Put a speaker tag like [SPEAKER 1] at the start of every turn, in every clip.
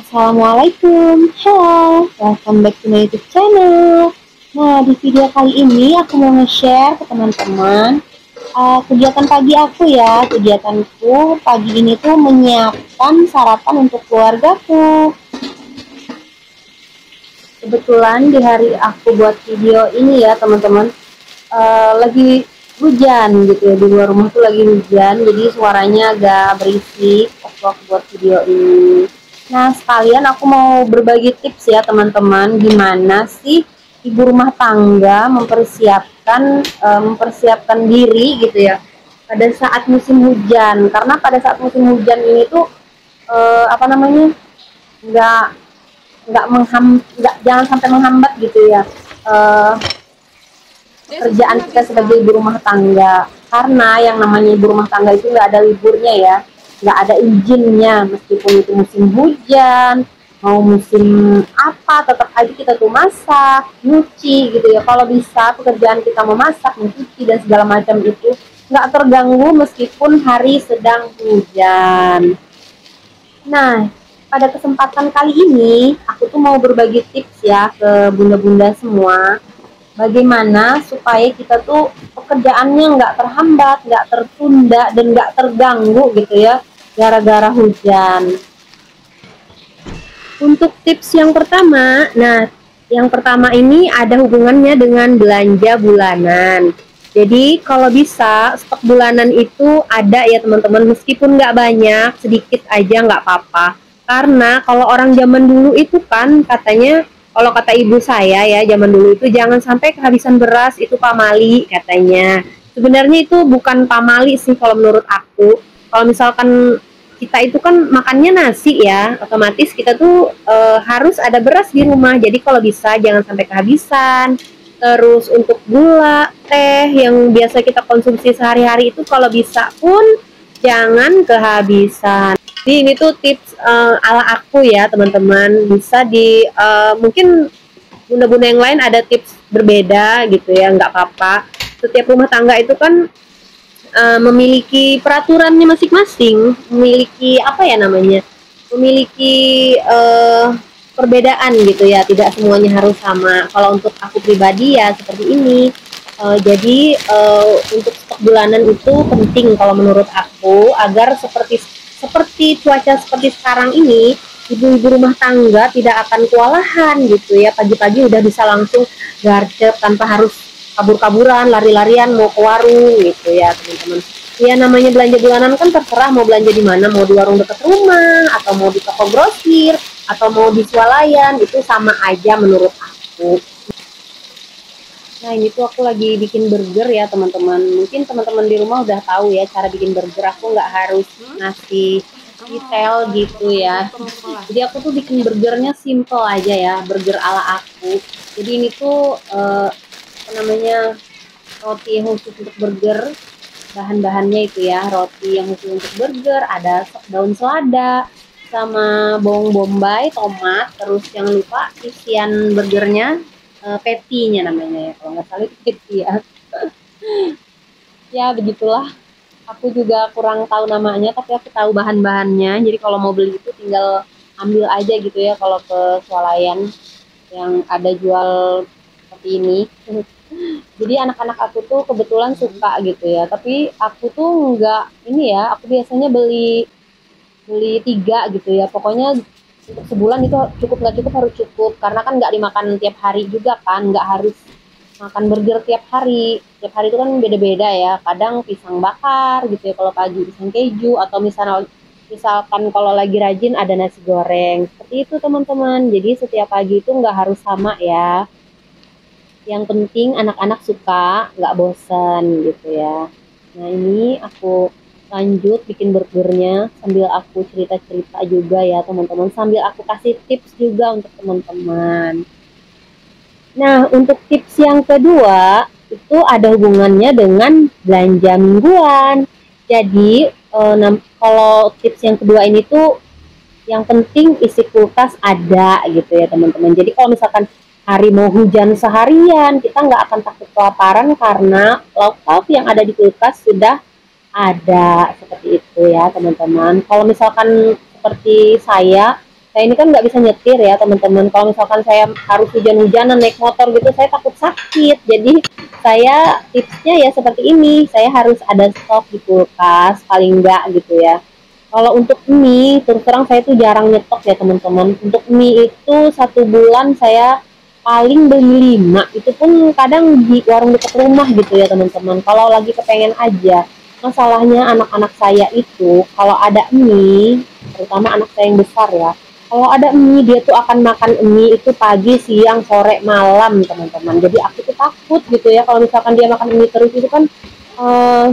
[SPEAKER 1] Assalamualaikum, halo, welcome back to my YouTube channel. Nah, di video kali ini aku mau nge-share ke teman-teman kegiatan pagi aku ya. Kegiatanku pagi ini tuh menyiapkan sarapan untuk keluargaku. Kebetulan di hari aku buat video ini ya teman-teman, lagi hujan gitu ya, di luar rumah tuh lagi hujan, jadi suaranya agak berisik waktu aku buat video ini. Nah, sekalian aku mau berbagi tips ya teman-teman, gimana sih ibu rumah tangga mempersiapkan diri gitu ya pada saat musim hujan. Karena pada saat musim hujan ini tuh apa namanya, nggak nggak jangan sampai menghambat gitu ya pekerjaan kita sebagai ibu rumah tangga. Karena yang namanya ibu rumah tangga itu nggak ada liburnya ya, nggak ada izinnya, meskipun itu musim hujan mau musim apa, tetap aja kita tuh masak, nyuci gitu ya. Kalau bisa pekerjaan kita memasak, mencuci dan segala macam itu nggak terganggu meskipun hari sedang hujan. Nah, pada kesempatan kali ini aku tuh mau berbagi tips ya ke bunda-bunda semua, bagaimana supaya kita tuh pekerjaannya nggak terhambat, nggak tertunda, dan nggak terganggu gitu ya gara-gara hujan. Untuk tips yang pertama, nah yang pertama ini ada hubungannya dengan belanja bulanan. Jadi kalau bisa stok bulanan itu ada ya teman-teman, meskipun nggak banyak, sedikit aja nggak apa-apa. Karena kalau orang zaman dulu itu kan katanya, kalau kata ibu saya ya, zaman dulu itu jangan sampai kehabisan beras, itu pamali katanya. Sebenarnya itu bukan pamali sih kalau menurut aku. Kalau misalkan kita itu kan makannya nasi ya, otomatis kita tuh harus ada beras di rumah. Jadi kalau bisa jangan sampai kehabisan. Terus untuk gula, teh yang biasa kita konsumsi sehari-hari itu kalau bisa pun jangan kehabisan. Jadi ini tuh tips ala aku ya teman-teman. Bisa di mungkin bunda-bunda yang lain ada tips berbeda gitu ya, nggak apa-apa. Setiap rumah tangga itu kan memiliki peraturannya masing-masing, memiliki apa ya namanya, memiliki perbedaan gitu ya, tidak semuanya harus sama. Kalau untuk aku pribadi ya seperti ini. Jadi untuk stok bulanan itu penting kalau menurut aku, agar seperti cuaca seperti sekarang ini, ibu-ibu rumah tangga tidak akan kewalahan gitu ya, pagi-pagi udah bisa langsung garcep tanpa harus kabur-kaburan, lari-larian mau ke warung gitu ya teman-teman. Ya namanya belanja bulanan kan terserah mau belanja di mana, mau di warung dekat rumah, atau mau di toko grosir, atau mau di swalayan, itu sama aja menurut aku. Nah ini tuh aku lagi bikin burger ya teman-teman. Mungkin teman-teman di rumah udah tahu ya cara bikin burger. Aku nggak harus ngasih detail gitu ya. Jadi aku tuh bikin burgernya simple aja ya, burger ala aku. Jadi ini tuh apa namanya, roti yang khusus untuk burger. Bahan-bahannya itu ya, roti yang khusus untuk burger, ada daun selada sama bawang bombay, tomat, terus jangan lupa isian burgernya, patty-nya namanya ya, kalau nggak salah itu patty ya. Ya begitulah, aku juga kurang tahu namanya, tapi aku tahu bahan-bahannya. Jadi kalau mau beli itu tinggal ambil aja gitu ya, kalau ke swalayan yang ada jual seperti ini. Jadi anak-anak aku tuh kebetulan suka gitu ya, tapi aku tuh nggak ini ya, aku biasanya beli beli 3 gitu ya, pokoknya untuk sebulan itu cukup, nggak cukup harus cukup, karena kan nggak dimakan tiap hari juga kan, nggak harus makan burger tiap hari itu kan beda-beda ya, kadang pisang bakar gitu ya kalau pagi, pisang keju, atau misalkan kalau lagi rajin ada nasi goreng, seperti itu teman-teman. Jadi setiap pagi itu nggak harus sama ya, yang penting anak-anak suka, nggak bosan gitu ya. Nah ini aku lanjut bikin burgernya sambil aku cerita-cerita juga ya teman-teman, sambil aku kasih tips juga untuk teman-teman. Nah untuk tips yang kedua itu ada hubungannya dengan belanja mingguan. Jadi kalau tips yang kedua ini tuh yang penting isi kulkas ada gitu ya teman-teman. Jadi kalau misalkan hari mau hujan seharian, kita nggak akan takut kelaparan karena lauk-lauk yang ada di kulkas sudah ada, seperti itu ya teman-teman. Kalau misalkan seperti saya saya ini kan nggak bisa nyetir ya teman-teman. Kalau misalkan saya harus hujan-hujanan naik motor gitu, saya takut sakit. Jadi saya tipsnya ya seperti ini, saya harus ada stok di kulkas paling enggak gitu ya. Kalau untuk mie, terus terang saya tuh jarang nyetok ya teman-teman. Untuk mie itu 1 bulan saya paling beli 5. Itu pun kadang di warung dekat rumah gitu ya teman-teman. Kalau lagi kepengen aja. Masalahnya anak-anak saya itu kalau ada mie, terutama anak saya yang besar ya. Kalau ada mie dia tuh akan makan mie itu pagi, siang, sore, malam teman-teman. Jadi aku tuh takut gitu ya kalau misalkan dia makan mie terus itu kan eh,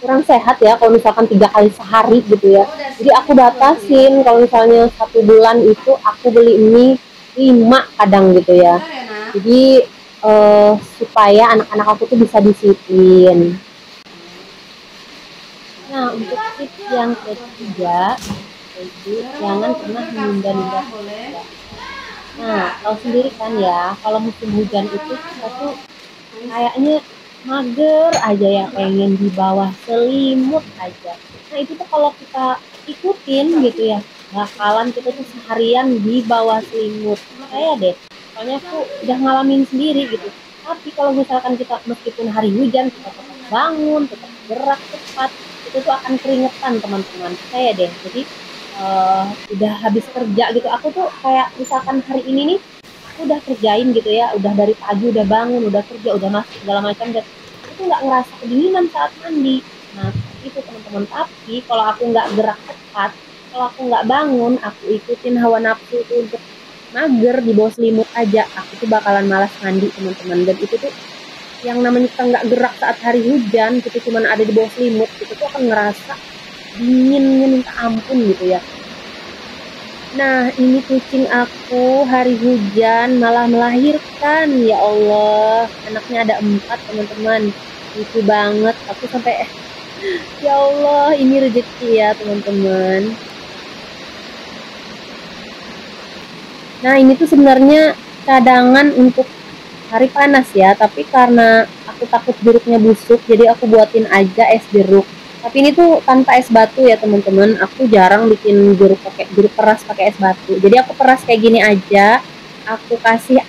[SPEAKER 1] kurang sehat ya kalau misalkan 3 kali sehari gitu ya. Jadi aku batasin kalau misalnya 1 bulan itu aku beli mie 5 kadang gitu ya. Jadi supaya anak-anak aku tuh bisa disiplin. Nah untuk tips yang ketiga itu jangan pernah menunda-nunda kerja. Nah tahu sendiri kan ya kalau musim hujan itu kita tuh kayaknya mager aja ya, pengen di bawah selimut aja. Nah itu tuh kalau kita ikutin gitu ya, bakalan kita tuh seharian di bawah selimut. Saya deh, soalnya aku udah ngalamin sendiri gitu. Tapi kalau misalkan kita meskipun hari hujan kita tetap bangun, tetap gerak cepat, itu tuh akan keringetan teman-teman. Saya deh, jadi udah habis kerja gitu, aku tuh kayak misalkan hari ini nih udah kerjain gitu ya, udah dari pagi udah bangun, udah kerja, udah masuk segala macam, dan itu nggak ngerasa kedinginan saat mandi. Nah itu teman-teman. Tapi kalau aku nggak gerak cepat, kalau aku nggak bangun, aku ikutin hawa nafsu itu untuk mager di bawah selimut aja, aku tuh bakalan malas mandi teman-teman. Dan itu tuh yang namanya kita nggak gerak saat hari hujan, kita cuman ada di bawah selimut, itu tuh akan ngerasa dinginnya minta ampun gitu ya. Nah, ini kucing aku hari hujan malah melahirkan. Ya Allah, anaknya ada 4 teman-teman. Lucu banget. Aku sampai, ya Allah, ini rezeki ya teman-teman. Nah, ini tuh sebenarnya cadangan untuk hari panas ya. Tapi karena aku takut jeruknya busuk, jadi aku buatin aja es jeruk. Tapi ini tuh tanpa es batu ya teman-teman. Aku jarang bikin jeruk keras pakai es batu. Jadi aku peras kayak gini aja. Aku kasih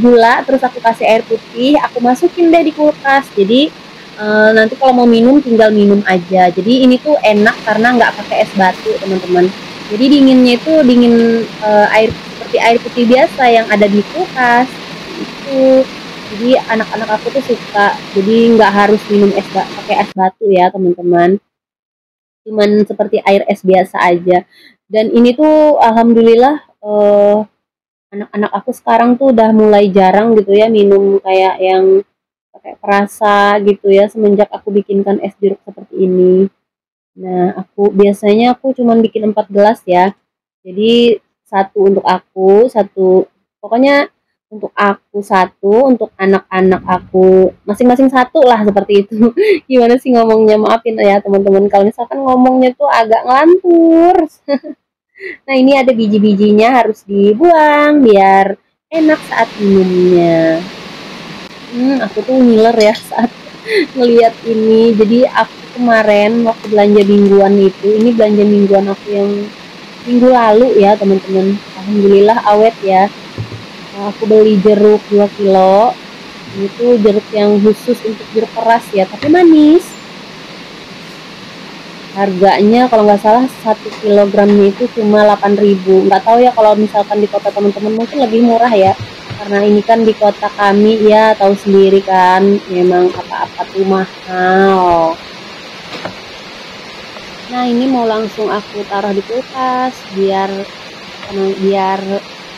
[SPEAKER 1] gula, terus aku kasih air putih, aku masukin deh di kulkas. Jadi nanti kalau mau minum tinggal minum aja. Jadi ini tuh enak karena nggak pakai es batu teman-teman. Jadi dinginnya itu dingin air seperti air putih biasa yang ada di kulkas. Itu jadi anak-anak aku tuh suka, jadi nggak harus minum pakai es batu ya teman-teman, cuman seperti air es biasa aja. Dan ini tuh alhamdulillah anak-anak aku sekarang tuh udah mulai jarang gitu ya minum kayak yang pakai perasa gitu ya, semenjak aku bikinkan es jeruk seperti ini. Nah aku biasanya cuman bikin 4 gelas ya, jadi satu untuk aku, satu pokoknya untuk aku satu, untuk anak-anak aku masing-masing satu lah, seperti itu. Gimana sih ngomongnya, maafin ya teman-teman kalau misalkan ngomongnya tuh agak ngelantur. Nah ini ada biji-bijinya harus dibuang biar enak saat minumnya. Aku tuh ngiler ya saat ngelihat ini. Jadi aku kemarin waktu belanja mingguan itu, ini belanja mingguan aku yang minggu lalu ya teman-teman, alhamdulillah awet ya. Aku beli jeruk 2 kilo. Itu jeruk yang khusus untuk jeruk keras ya, tapi manis. Harganya kalau nggak salah 1 kilogramnya itu cuma 8.000. Nggak tahu ya kalau misalkan di kota teman-teman mungkin lebih murah ya. Karena ini kan di kota kami ya tahu sendiri kan, memang apa-apa tuh mahal. Nah ini mau langsung aku taruh di kulkas biar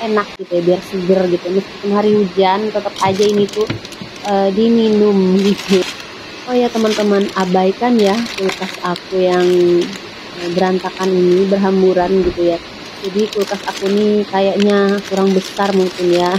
[SPEAKER 1] enak gitu ya, biar seger gitu. Meskipun hari hujan tetap aja ini tuh diminum gitu. Oh ya teman-teman, abaikan ya kulkas aku yang berantakan ini, berhamburan gitu ya. Jadi kulkas aku nih kayaknya kurang besar mungkin ya.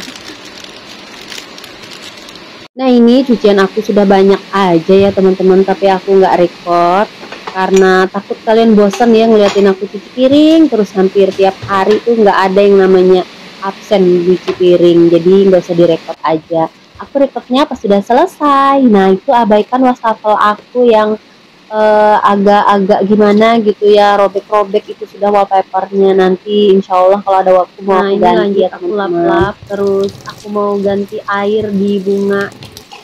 [SPEAKER 1] Nah ini cucian aku sudah banyak aja ya teman-teman, tapi aku nggak record karena takut kalian bosan ya ngeliatin aku cuci piring terus hampir tiap hari tuh nggak ada yang namanya absen cuci piring. Jadi nggak usah direkod aja, aku recordnya pas sudah selesai. Nah itu abaikan wastafel aku yang agak-agak gimana gitu ya, robek-robek itu sudah wallpapernya. Nanti insya Allah kalau ada waktu mau aku
[SPEAKER 2] ini
[SPEAKER 1] ganti
[SPEAKER 2] lanjut
[SPEAKER 1] ya
[SPEAKER 2] aku
[SPEAKER 1] teman-teman.
[SPEAKER 2] lap-lap, terus aku mau ganti air di bunga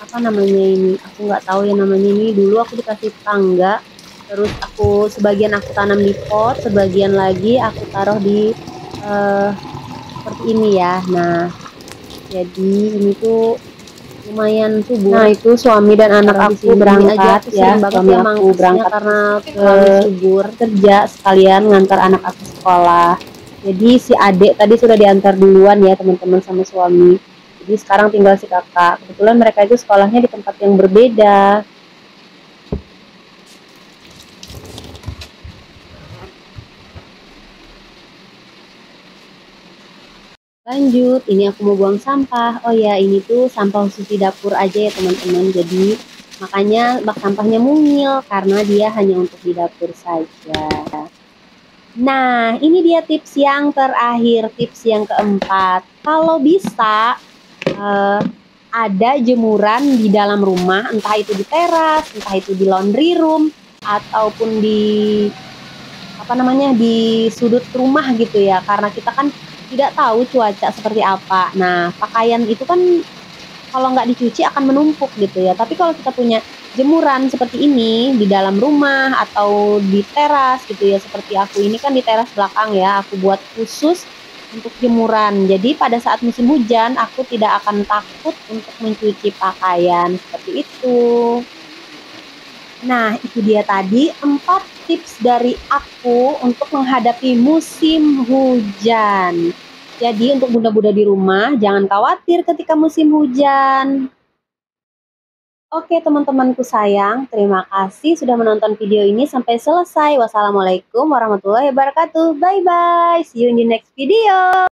[SPEAKER 2] apa namanya ini, aku nggak tahu ya namanya ini. Dulu aku dikasih tangga, terus aku sebagian aku tanam di pot, sebagian lagi aku taruh di seperti ini ya. Nah, jadi ini tuh lumayan subur.
[SPEAKER 1] Nah, itu suami dan anak
[SPEAKER 2] Taruh di
[SPEAKER 1] aku
[SPEAKER 2] sini. Ini aja
[SPEAKER 1] berangkat
[SPEAKER 2] aku
[SPEAKER 1] ya.
[SPEAKER 2] sering banget
[SPEAKER 1] Suami
[SPEAKER 2] ya
[SPEAKER 1] aku
[SPEAKER 2] mangkasnya
[SPEAKER 1] berangkat
[SPEAKER 2] karena
[SPEAKER 1] ke
[SPEAKER 2] terlalu subur.
[SPEAKER 1] kerja sekalian ngantar anak aku sekolah. Jadi si adik tadi sudah diantar duluan ya teman-teman sama suami. Jadi sekarang tinggal si kakak. Kebetulan mereka itu sekolahnya di tempat yang berbeda.
[SPEAKER 2] Lanjut, ini aku mau buang sampah. Oh ya, ini tuh sampah khusus di dapur aja ya teman-teman. Jadi makanya bak sampahnya mungil karena dia hanya untuk di dapur saja. Nah, ini dia tips yang terakhir, tips yang keempat. Kalau bisa ada jemuran di dalam rumah, entah itu di teras, entah itu di laundry room, ataupun di apa namanya di sudut rumah gitu ya, karena kita kan tidak tahu cuaca seperti apa. Nah, pakaian itu kan kalau nggak dicuci akan menumpuk gitu ya. Tapi kalau kita punya jemuran seperti ini di dalam rumah atau di teras gitu ya, seperti aku ini kan di teras belakang ya, aku buat khusus untuk jemuran. Jadi pada saat musim hujan aku tidak akan takut untuk mencuci pakaian seperti itu. Nah, itu dia tadi 4 tips dari aku untuk menghadapi musim hujan. Jadi untuk bunda-bunda di rumah, jangan khawatir ketika musim hujan. Oke teman-temanku sayang, terima kasih sudah menonton video ini sampai selesai. Wassalamualaikum warahmatullahi wabarakatuh. Bye-bye. See you in the next video.